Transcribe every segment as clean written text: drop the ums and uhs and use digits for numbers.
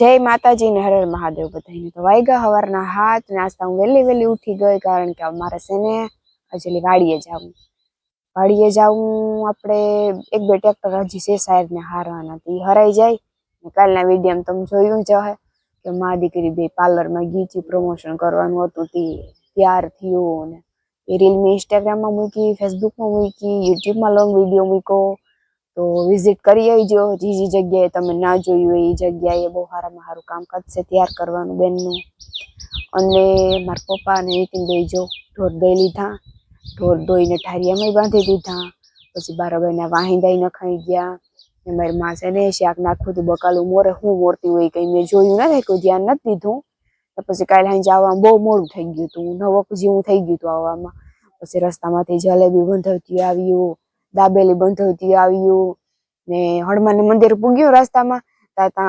जय माताजी ने हर हर महादेव बधाई। तो वाईगा हवारना हाथ ने आज तो वेली वेली उठी गई कारण के अमारे सेने हजी वाड़ीए जाऊं आपणे एक बे ट्रेक्टर हजी से साइड ने हारवाना थी हराई जाए। कालना विडियो में तमे जोयुं ज है के मा दीकरी बे पार्लर में गई प्रमोशन करवानुं हतुं ती तैयार थयो ने ए रील में इंस्टाग्राम में मूकी, फेसबुक में मूकी, यूट्यूब में लॉन्ग वीडियो मूको। तो विजिट करी आईजो जी जग्याए तमे ना जोयुं ए जग्याए बहु हारामां हारुं कामकाज छे तैयार करवानुं बेननुं। अने मारा पप्पा अने नितिन बेय जो ढोर दई लीधा, ढोर धोईने ठारियामां बांधी दीधा, पछी बाराबाईना वाहींदाई नखाई गया। मारी मां छे ने शाक नाखुं हतुं बकालुं मोरे हुं मोरती होय कई मैं जोयुं नथी, कोई ध्यान नथी दीधुं। तो पछी काल हांजे आववामां बहु मोडुं थई गयुं हतुं, 9 वागे जेवुं थई गयुं हतुं आववामां। पछी रस्तामांथी जलेबी बंधावती આવ્યું, दाबेली बंधावती આવ્યું ने हनुमान मंदिर पुग्યું रસ્તામાં તા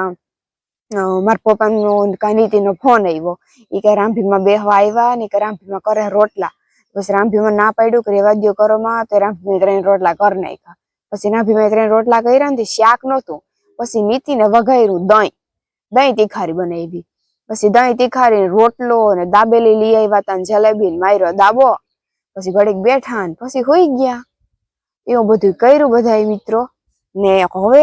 मार पप्पानो कानीतीनो फोन आव्यो। ई के रामभीमा बेहवा आव्या ने के रामभीमा करे रोटला। बस रामभीमा ना पाड्યું કે રેવા દ્યો કરોમાં તો રામભીમે 3 રોટલા कर नाख्या। પછી રામભીમે 3 રોટલા કર્યા ને શાક નહોતું, પછી નીતિને વઘાર્યું દહીં તીખારી બનાવી। પછી દહીં તીખારી રોટલો ને દાબેલી લઈ આવ્યા તા ને જલેબી ને માર્યો દાબો। પછી ઘડીક બેઠા ને પછી હોઈ ગયા। એવું બધું કર્યું બધાય મિત્રો ने हवे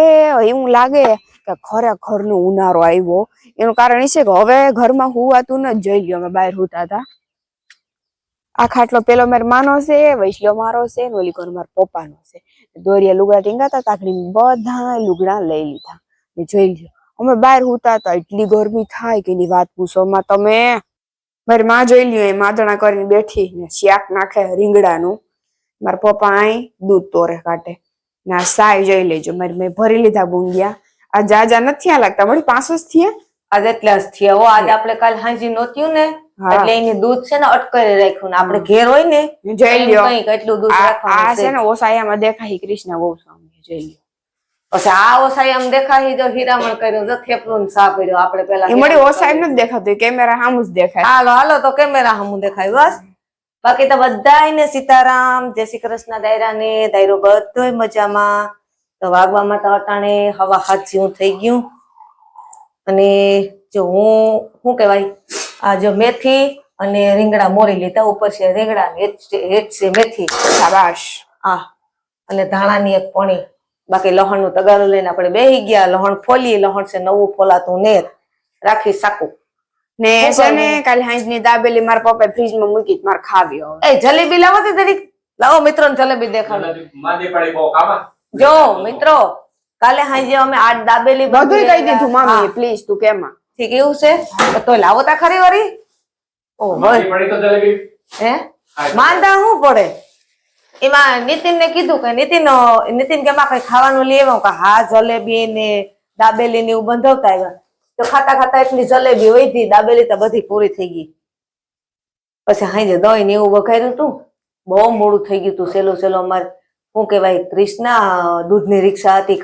एवुं लागे के खरेखरनो उनाळो आव्यो। एनुं कारण ए छे के हवे घरमां हुवातुं न जोई ल्यो अमे बाहेर हुता हता। आ खाटलो पेलो मारी मानो छे, वैसलो मारो छे ने ओली कोर मारा पप्पानो छे। दोरिया लुगड़ा टींगाता ताकडी बधा लुगड़ा लई लीधा ने जोई ल्यो अमे बाहेर हुता हता। एटली गरमी थाय के एनी वात पूछो मां तमे। मारी मां जोई ल्यो ए मादणा करीने बेठी ने शाक नाखे રીંગણાનું। मारा पप्पा आई दूध तोरे काटे ना साय जोई लेजो मारी मैं भरी लीधा बुंदिया। आ जाजा नथी लागता मળી 500 થયા आज એટલા જ થયા હો। आज આપણે કાલ હાંજી નોત્યું ને એટલે એની દૂધ છે ને અટકાઈ રાખ્યું ને આપણે ઘેર હોય ને જોઈ લ્યો કઈ કેટલું દૂધ રાખવાનું આ છે ને ઓસાયામાં દેખાય કૃષ્ણ ગોસ્વામી જોઈ લ્યો। પછી આ ઓસાયામ દેખાય જો હીરામણ કર્યો જો થેપલું ને સા પડ્યો આપણે પેલા એ મળી ઓસાય નથી દેખાતું કેમેરા સામું જ દેખાય। હાલો હાલો તો કેમેરા સામું દેખાય બસ। બાકી તો બધાયને સીતારામ, જય શ્રી કૃષ્ણ દાયરાને દાયરો બધોય મજામાં। તો વાગવામાં તો અટાણે હવા 7 જેવું થઈ ગયું। અને જો હું કહેવાય આ જો મેથી અને રીંગણા મોરી લીધા, ઉપર છે રીંગણા હેઠ છે મેથી શાબાશ આ અને ધાણાની એક પણી। બાકી લહણનું તગારું લઈને આપણે બેહી ગયા। લહણ ફોલી, લહણ છે નવું ફોલાતું નેર રાખી સાકું ને છે ને કાલે હાંજની દાબેલી મારા પપ્પાએ ફ્રીજમાં મૂકી માર ખાવી હવે। એ જલેબી લાવો તે જરીક લાવો મિત્રોને જલેબી દેખાડો। માદી પડી બહુ કામા જો મિત્રો કાલે હાંજે અમે આ દાબેલી બધું કહી દીધું મામી પ્લીઝ તું કેમાં ઠીક એવું છે તો લાવો તા ખરી વરી। ઓ માદી પડી તો જલેબી હે માંદા હું પડે એમાં નીતિનને કીધું કે નીતિન કે માં કઈ ખાવાનું લઈ આવ્યો કે હા જલેબી ને દાબેલી ને એવું બંધાવતા આવ્યા। તો ખાતા ખાતા એટલી જલેબી વધી, દાબેલી તો બધી પૂરી થઈ ગઈ। પછી હાંજે દહીં ને એવું વઘાર્યું તું, બહુ મોડું થઈ ગયું તું। સેલો સેલો અમારે શું કહેવાય ક્રિષ્ના દૂધની રિક્ષા હતી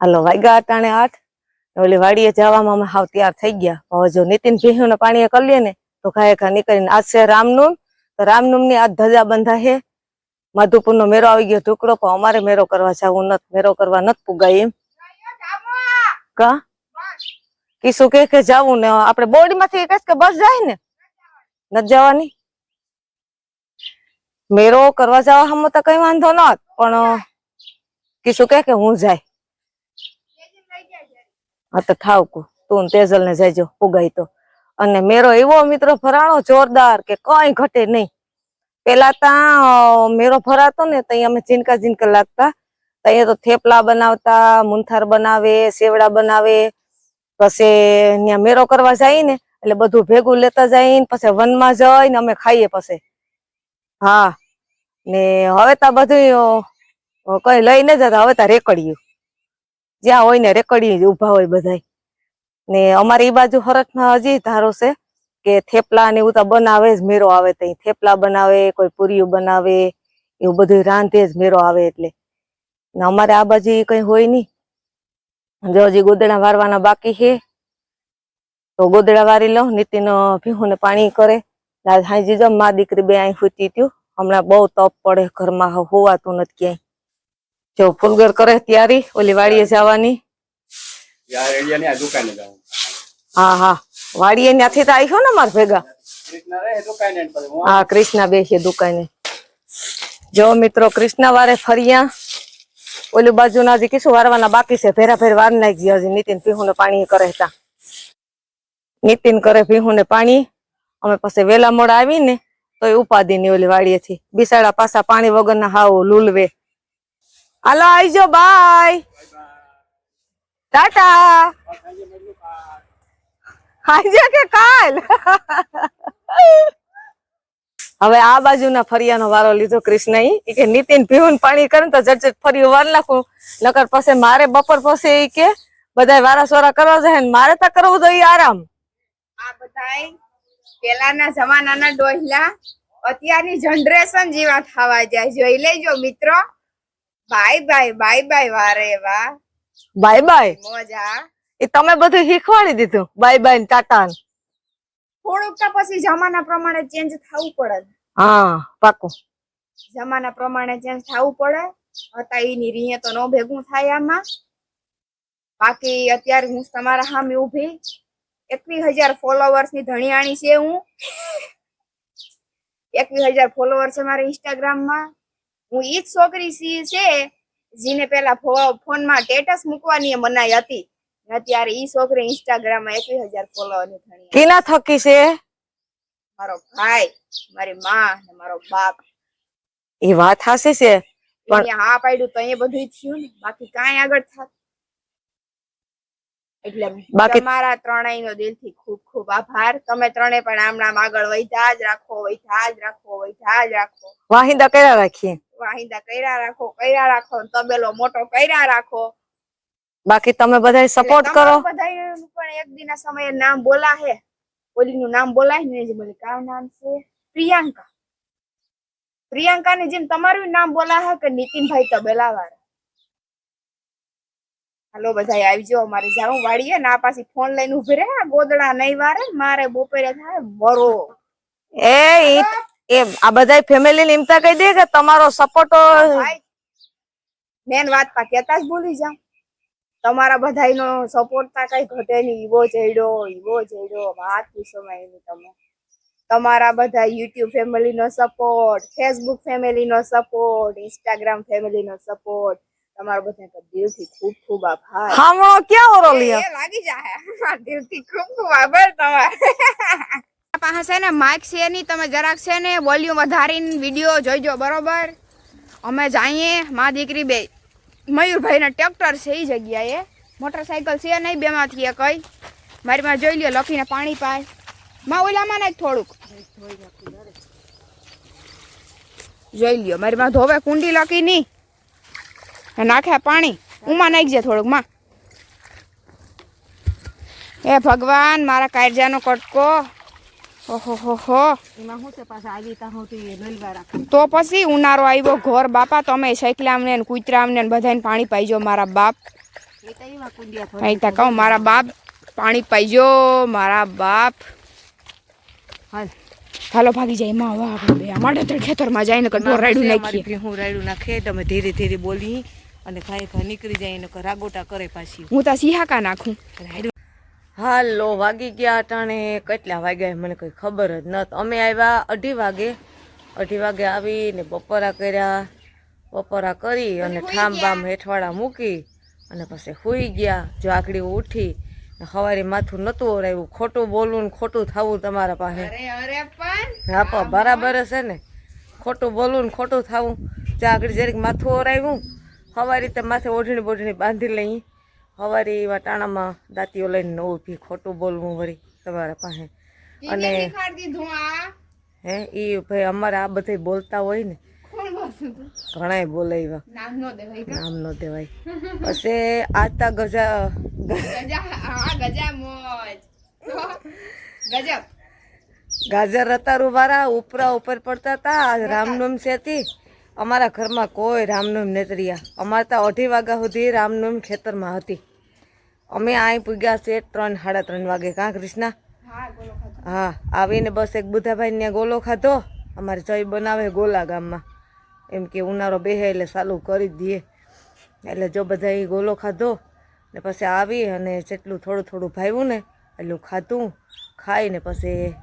હાલો વાગ્યા અટાણે 8 ઓલી વાડીએ જવામાં અમે હાવ તૈયાર થઈ ગયા। હવે જો નીતિન ભીહુને પાણીએ કરી લે ને તો ખાય ખા નીકળીને આજ છે રામનવમી। તો રામનવમી આજ ધજા બંધા છે। માધુપુરનો મેરો આવી ગયો ટુકડો, પણ અમારે મેરો કરવા જવું નથી, મેરો કરવા નથી પુગાય એમ કા કિસુ કે જાવું ને આપણે બોડીમાંથી કહેશ કે બસ જાય ને નથી જવાની। મેરો કરવા જવા હમ તો કઈ વાંધો નત, પણ કિસુ કે હું જાય। હા તો ઠાવકું તું તેજલ ને જઈજો પુગાય તો। અને મેરો એવો મિત્રો ફરાણો જોરદાર કે કઈ ઘટે નહીં। પેલા તા મેરો ફરાતો ને ત્યાં અમે જીનકા જીનકા લાગતા, ત્યાં તો થેપલા બનાવતા, મુંથાર બનાવે, સેવડા બનાવે। પછી ત્યાં મેરો કરવા જાય ને એટલે બધું ભેગું લેતા જાય ને પછી વનમાં જઈને અમે ખાઈએ પછી। હા ને હવે તો બધું કઈ લઈ ન જતા, હવે તો રેકડીયું જ્યાં હોય ને રેકડીયું ઉભા હોય બધાય। ને અમારી એ બાજુ હરખમાં હજી ધારો છે કે થેપલા ને એવું તો બનાવે જ મેરો આવે તો થેપલા બનાવે, કોઈ પૂરીઓ બનાવે, એવું બધું રાંધે જ મેરો આવે એટલે। ને અમારે આ બાજુ કઈ હોય નહીં। જો હજી ગોદડા વારવાના બાકી છે તો ગોદડા વારી લો। નીતિન ભીહુને પાણી કરે। હાજી જો મા દીકરી બે અહીં સૂતી ત્યું, હમણાં બહુ તપ પડે ઘરમાં હોવાતું નથી ક્યાંય। જો ફૂલગર કરે તૈયારી ઓલી વાડીએ જવાની। યાર એડિયાની આ દુકાને જાઉં હા હા વાડીએ ત્યાંથી તો આવ્યો ને મારા ભેગા કૃષ્ણ રહે દુકાને પર હું હા કૃષ્ણા બેસીએ દુકાને જો મિત્રો કૃષ્ણા વારે ફર્યા ઓલી બાજુના હજી કીશું વારવાના બાકી છે ભેરા ભેર વાર નાખી ગયા હજી નીતિન પીહુને પાણી કરે હતા નીતિન કરે પીહુને પાણી અમે પછી વેલા મોડા આવીને તો એ ઉપાધિ ની ઓલી વાડીએથી બિસાડા પાછા પાણી વગરના હાવ લુલવે હાલો આવજો બાય ટાટા આજે કે કાલ હવે આ બાજુના ફરિયાનો વારો લીધો કૃષ્ણએ ઈ કે નીતિન પીવું પાણી કરે તો જટ ફરી વાર નાખું નકર પછી મારે બપોર પછી ઈ કે બધાય વારા સોરા કરવા જાય ને મારે તો કરવું જોઈએ આરામ આ બધાય પેલાના જમાનાના ડોહલા અત્યારની જનરેશન જેવા થવા જાય જોઈ લેજો મિત્રો બાય બાય બાય બાય વારે વાહ બાય બાય મોજા એ તમે બધું શીખવાડી દીધું બાય બાય ને ટાટા ને થોડુંક તો પછી જમાના પ્રમાણે ચેન્જ થવું પડે હા પાકું જમાના પ્રમાણે ચેન્જ થવું પડે હતા એની રીએ તો નો ભેગું થાય આમાં બાકી અત્યારે હું તમારા સામે ઊભી 21,000 ફોલોવર્સ ની ધણિયાણી છે હું 21,000 ફોલોવર છે મારા ઇન્સ્ટાગ્રામ માં હું ઈ જ છોકરી છે જેને પેલા ફોનમાં સ્ટેટસ મૂકવાની મનાઈ હતી અત્યારે ઈ છોકરી ઇન્સ્ટાગ્રામ માં 21,000 ફોલોવર ની ધણિયાણી કેના થકી છે મારો ભાઈ મારી માં ને મારો બાપ એ વાત હાસી છે પણ એને હા પાડ્યું તો એ બધું થયું ને બાકી કાંઈ આગળ થાત એટલે બાકી- તમારા ત્રણેયનો દિલથી ખૂબ ખૂબ આભાર તમે ત્રણે પણ આમ આગળ વધ્યા જ રાખો વધ્યા જ રાખો વધ્યા જ રાખો વાહિંદા કર્યા રાખીએ વાહિંદા કર્યા રાખો ને તબેલો મોટો કર્યા રાખો બાકી તમે બધા સપોર્ટ કરો બધા પણ એક દિના સમયે નામ બોલા હે ઓલીનું નામ બોલાય ને જે મને કામ નામ છે પ્રિયંકા ને જેમ તમારું નામ બોલા હે કે નીતિનભાઈ તબેલાવાળા હાલો બધા આવજો અમારે જાઉં વાડીએ ને આ પાછી ફોન લઈને ઉભી રહે ગોદડા નહીં વારે મારે બપોરે થાય બરો એ આ બધા ફેમિલી ને ઇમતા કહી દે કે તમારો સપોર્ટ મેન વાત પા કેતા જ ભૂલી જાઉં તમારા બધાનો સપોર્ટ તા કઈ ઘટે નહીં ઈવો જઈડો વાત પૂછો માં તમે તમારા બધા યુટ્યુબ ફેમિલી નો સપોર્ટ ફેસબુક ફેમિલી નો સપોર્ટ ઇન્સ્ટાગ્રામ ફેમિલી નો સપોર્ટ તમારા બધા દિલથી ખૂબ ખૂબ આભાર હામો ક્યાં ઓરો લ્યો એ લાગી જાય દિલથી ખૂબ ખૂબ આભાર તમારે પાસે છે ને માઇક છે ની તમે જરાક છે ને વોલ્યુમ વધારીને વિડિયો જોઈજો બરોબર અમે જઈએ માં દીકરી બે મયુરભાઈ ના ટ્રેક્ટર છે એ જગ્યાએ મોટરસાયકલ છે નહીં બે માંથી એક કઈ મારી માં જોઈ લ્યો લખીને પાણી પાય માં ઓલામાં નાખ થોડુંક જોઈ લ્યો મારી માં ધોવે કુંડી લખી ની નાખે પાણી ઉમાં નાખજે થોડુંક માં એ ભગવાન મારા કાયજાનો કટકો ઓહો એમાં હું છે પાછા આવી તા હોતી રેલવા રાખે તો પછી ઉનાળો આવ્યો ઘર બાપા તમે સૈકલામને ને કૂતરામને ને બધાને પાણી પાઈજો મારા બાપ એ તો એવા કુંડિયા થોડી અહીં તા કહું મારા બાપ પાણી પાઈજો મારા બાપ હાલ હાલો ભાગી જાય માં વાહ આપણે અમારે તો ખેતરમાં જઈને કટોર રાડ્યું નાખીએ હું રાયડું નાખે તમે ધીરે ધીરે બોલી અને ખાઈ ખા નીકળી જાય ને રાગોટા કરે પાછી હું તો સિહાકા નાખું હાલો વાગી ગયા અટાણે કેટલા વાગ્યા મને કઈ ખબર જ નત અમે આવ્યા 2:30 વાગે આવીને બપોરા કર્યા બપોરા કરી અને ઠામ બામ હેઠવાડા મૂકી અને પછી સૂઈ ગયા જો આકડી ઉઠી સવારે માથું નતું ઓરાયું ખોટું બોલવું ને ખોટું થવું તમારા પાસે હા પણ બરાબર છે ને ખોટું બોલવું ને ખોટું થવું ત્યાં આગળ જરીક માથું ઓરાયું સવારે રીતે માથે ઓઢણી બોઢણી બાંધી લઈ સવારે એવા ટાણામાં દાંતીઓ લઈને નવું પી ખોટું બોલવું વળી તમારા પાસે અને હે એ ભાઈ અમારે આ બધા બોલતા હોય ને ઘણાય બોલે એવા નામ નો દેવાય પછી આતા ગાજર રતારું વાળા ઉપરા ઉપર પડતા હતા રામનવમી છે હતી અમારા ઘરમાં કોઈ રામનવમી નથી રહ્યા અમારે તો 2:30 વાગ્યા સુધી રામનવમી ખેતરમાં હતી અમે અહીં પૂગ્યા છે 3-3:30 વાગે કાં કૃષ્ણા હા આવીને બસ એક બુધાભાઈ ને ગોલો ખાધો અમારે જય બનાવે ગોલા ગામમાં એમ કે ઉનાળો બેહે એટલે ચાલુ કરી જ દઈએ એટલે જો બધા ગોલો ખાધો ને પછી આવી અને જેટલું થોડું થોડું ભાવ્યું ને એટલું ખાધું, ખાઈને પછી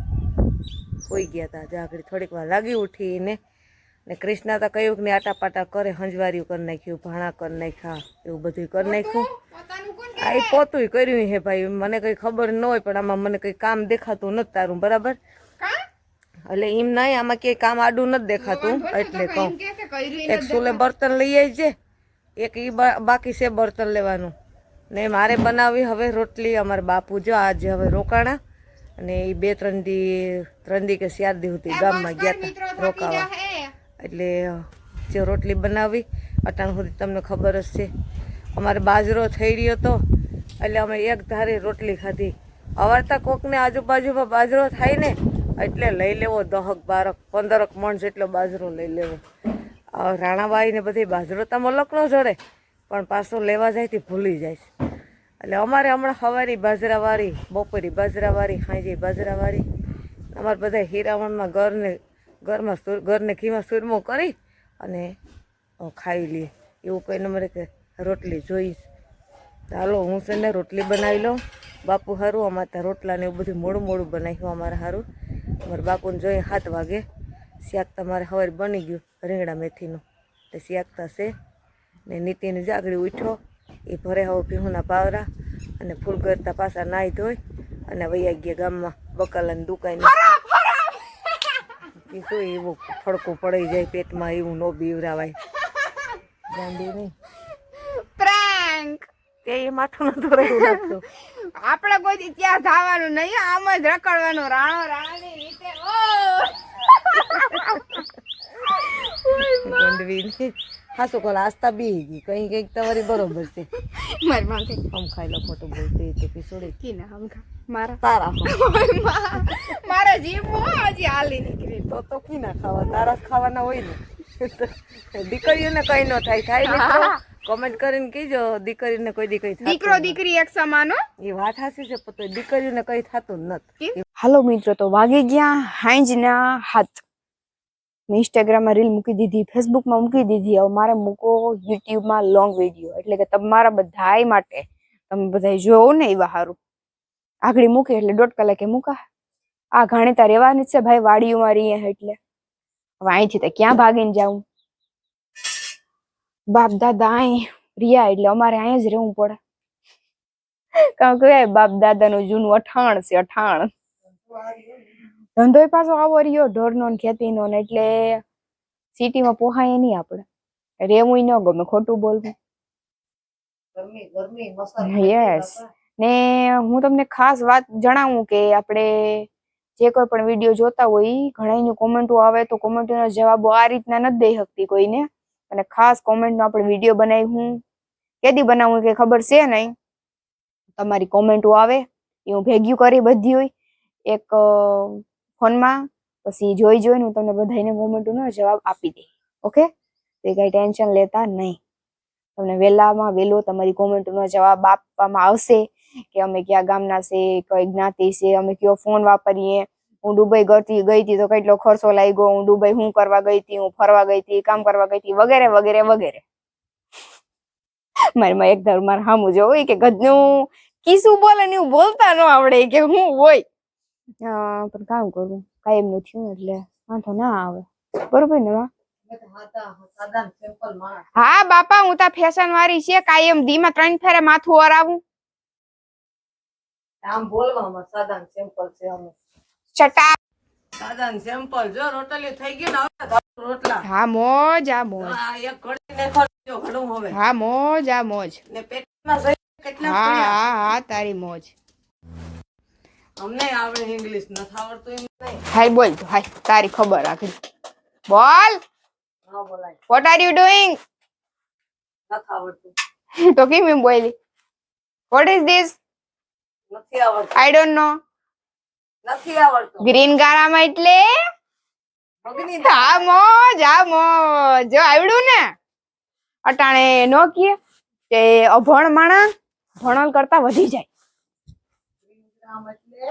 સૂઈ ગયા હતા. જાગડી થોડીક વાર લાગી ઉઠીને ને કૃષ્ણા તો કહ્યું કે ને આટા પાટા કરે, હંજવાર્યું કરી નાખ્યું, ભાણા કરી નાખ્યા, એવું બધું કરી નાખ્યું. આ એ પોતું કર્યું હે ભાઈ, મને કંઈ ખબર ન હોય પણ આમાં મને કંઈ કામ દેખાતું નથી તારું, બરાબર? એટલે એમ નહીં, આમાં ક્યાંય કામ આડું નથી દેખાતું એટલે કહું. એક સુલે બર્તન લઈ આવજે, એક ઈ બાકી છે બર્તન લેવાનું. ને મારે બનાવી હવે રોટલી. અમારા બાપુ જો આજે હવે રોકાણા અને એ 3 દી કે 4 દી સુધી ગામમાં ગયા હતા રોકાવા, એટલે જે રોટલી બનાવી અટાણ સુધી તમને ખબર જ છે. અમારે બાજરો થઈ રહ્યો હતો એટલે અમે એક ધારી રોટલી ખાધી. અવારતા કોકને આજુબાજુમાં બાજરો થાય ને એટલે લઈ લેવો 10, 12, 15 મણ જેટલો બાજરો લઈ લેવો. રાણાબાઈ ને બધી બાજરો તો મલકનો જડે પણ પાછો લેવા જાય તે ભૂલી જાય છે. એટલે અમારે હમણાં સવારી બાજરાવાળી, બપોરી બાજરાવાળી, સાંજે બાજરાવાળી. અમારે બધા હીરામણમાં ઘરને ઘીમાં સુરમો કરી અને ખાઈ લઈએ એવું કહીને અમારે કે રોટલી જોઈશ. ચાલો હું છે ને રોટલી બનાવી લઉં બાપુ સારું. અમારે ત્યાં રોટલા ને એવું બધું મોડું મોડું બનાવ્યું અમારે સારું. અમારા બાપુને જોઈએ 7 વાગે. શાક તમારે સવારે બની ગયું રીંગણા મેથીનું, એટલે શાકતા છે. ને નીતિની જાગડી ઉઠ્યો, એ ભરે હવે ભીહુના પાવરા અને ફૂલ કરતા પાછા નાહી ધોઈ અને વૈયા ગયા ગામમાં બકાલાની દુકાને. એ શું એવું ફડકું પડી જાય પેટમાં, એવું ન બીવરાવાય. ગાંડી નહીં પ્રેન્ક તે એ માથું નતું રહ્યું લાગતું. આપણે કોઈ ત્યાં જવાનું નહીં, આમ જ રખડવાનું રાણો રાણી રીતે. ગંડવી હાસુ કોલ આસ્તા બી ગઈ કઈ કઈક તમારી બરોબર છે. મારી માથે આમ ખાઈ લો ખોટું બોલતી તો પીસોડી કીને હમખા મારા તારા મારા જીભ હજી હાલી નીકળી. તો કી ના ખાવા, તારા જ ખાવાના હોય ને. દીકરીઓને કઈ ન થાય. થાય મિત્રો કોમેન્ટ કરીને કીજો, દીકરીને કોઈ દી કઈ દીકરો દીકરી એક સમાન. એ વાત હાસી છે પણ દીકરીઓને કઈ થતું નથી. હાલો મિત્રો, તો વાગી ગયા હાંજના 7. મેં ઇન્સ્ટાગ્રામમાં રીલ મૂકી દીધી, ફેસબુકમાં મૂકી દીધી. હવે મારે મૂકો યુટ્યુબમાં લોંગ વિડીયો, એટલે કે તમારા બધાય માટે, તમે બધા જોવો ને એવા સારું. આગળ મૂકી એટલે 1.5 કલાકે મૂકા. આ ઘાણીતા રહેવાની જ છે ભાઈ, વાડીઓમાં રહીએ એટલે હવે અહીંથી તો ક્યાં ભાગીને જાઉં. બાપ દાદા અહીં રહ્યા એટલે અમારે અહીંયા જ રહેવું પડે. કારણ કે બાપ દાદાનું જૂનું અઠાણ છે, અઠાણ. ધંધો પાછો આવો રહ્યો ઢોરનો ને ખેતીનો ને, એટલે સિટીમાં પોહાય નહીં આપણે. રેવું ન ગમે, ખોટું બોલવું. યસ. ને હું તમને ખાસ વાત જણાવું કે આપણે જે કોઈ પણ વિડીયો જોતા હોય ઘણાની કોમેન્ટો આવે તો કોમેન્ટોના જવાબો આ રીતના નથી દઈ શકતી કોઈને. અને ખાસ કોમેન્ટનો આપણે વિડીયો બનાવ્યું, કેદી બનાવવું કે ખબર છે નહીં. તમારી કોમેન્ટો આવે એ હું ભેગ્યું કરી બધી હોય એક ફોનમાં, પછી જોઈને હું તમને બધાને કોમેન્ટોનો જવાબ આપી દઈ. ઓકે, તો કઈ ટેન્શન લેતા નહીં. તમને વહેલામાં વહેલો તમારી કોમેન્ટોનો જવાબ આપવામાં આવશે કે અમે કયા ગામના છે, કઈ જ્ઞાતિ છે, અમે કયો ફોન વાપરીએ, હું દુબઈ ગઈ હતી તો કેટલો ખર્ચો લાગ્યો, હું દુબઈ હું કરવા ગઈ હતી, હું ફરવા ગઈ હતી, કામ કરવા ગઈ હતી, વગેરે વગેરે વગેરે. મારી એક ધારું મારે સામું જોવું કે ગધનું કીસું બોલે ને એવું બોલતા ન આવડે કે હું હોય. પણ કામ કરવું કાંઈ એમ નથી એટલે વાંધો ના આવે, બરોબર ને? હા બાપા, હું તા ફેશન વાળી છે, કાયમ દીમાં 3 ફેરે માથું ઓરાવું. આમ બોલવામાં સાદા સિમ્પલ છે. અમે ચટા સાદા સિમ્પલ. જો રોટલી થઈ ગઈ ને હવે રોટલા. હા મોજ, આ મોજ. એક ઘડીને ખર્ચો ઘણું હવે. હા મોજ, આ મોજ. ને પેટમાં જઈ કેટલા હા પડ્યા. હા હા, તારી મોજ. અમને આવડે ઇંગ્લિશ નથી આવડતું એમ નહીં. હાય બોલ તો, હાય તારી ખબર આખી બોલ. હા બોલાય. What are you doing? નથી આવડતું. તો કેમ એમ બોલી? What is this? નથી આવડતું. I don't know. નથી આવડતું. ગ્રીન ગારામાં એટલે મગની આ મોજ, આ મોજ. જો આવડ્યું ને અટાણે નો કીએ કે અભણ માણસ ભણલ કરતા વધી જાય. ગ્રામ એટલે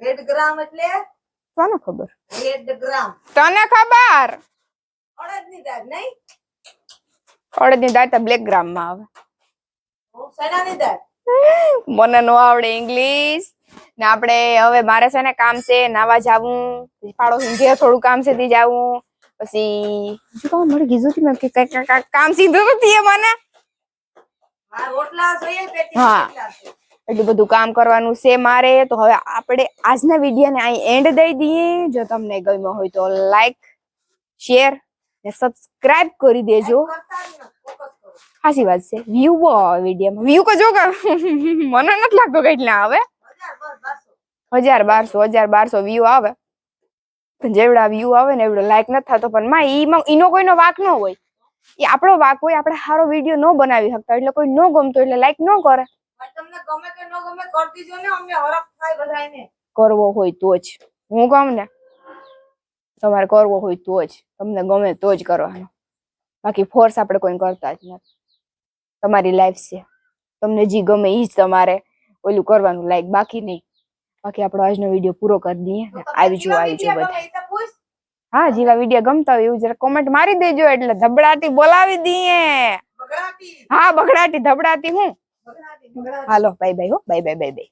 રેડ ગ્રામ એટલે કોને ખબર? રેડ ગ્રામ. તને ખબર? અડદની દાળ નહીં. અડદની દાળ તો બ્લેક ગ્રામ માં આવે. મને નો આવડે ઇંગ્લિશ ને આપણે હવે મારે છે ને કામ છે નાવા જાવું પછી પાડોશી ઘેર થોડું કામ છે તે જાવું પછી શું કામ મને કીધું હતું ને કે કામ સીધું નથી એ મને હા એટલું બધું કામ કરવાનું છે મારે તો હવે આપણે આજના વિડીયોને અહીં એન્ડ દઈ દઈએ જો તમને ગમ્યો હોય તો લાઈક શેર ને સબસ્ક્રાઇબ કરી દેજો ખાસી વાત છે વ્યૂ બહુ આવે વિડીયોમાં વ્યૂ કો જો મને નથી લાગતો કેટલા આવે 1200 વ્યૂ આવે પણ જેવડા વ્યૂ આવે ને એવડો લાઈક નથી થતો પણ માં ઈનો કોઈનો વાક ન હોય એ આપણો વાક હોય આપણે સારો વિડીયો ન બનાવી શકતા એટલે કોઈ ન ગમતો એટલે લાઈક ન કરે તમને ગમે કે ન ગમે કરી દીજો ને અમને હરખ થાય બધાયને કરવો હોય તો જ હું કહું ને તમારે કરવો હોય તો જ તમને ગમે તો જ કરવાનો બાકી ફોર્સ આપણે કોઈ કરતા જ નથી તમારી લાઈફ છે તમને જે ગમે એ જ તમારે ઓલું કરવાનું લાઈક બાકી નહીં બાકી આપણો આજનો વિડીયો પૂરો કરી દઈએ આવી જો બધા હા જેવા વિડીયો ગમતા હોય એવું જરા કોમેન્ટ મારી દેજો એટલે ધબડાટી બોલાવી દઈએ હા બગડાટી ધબડાટી હું હાલો બાય બાય હો બાય બાય બાય બાય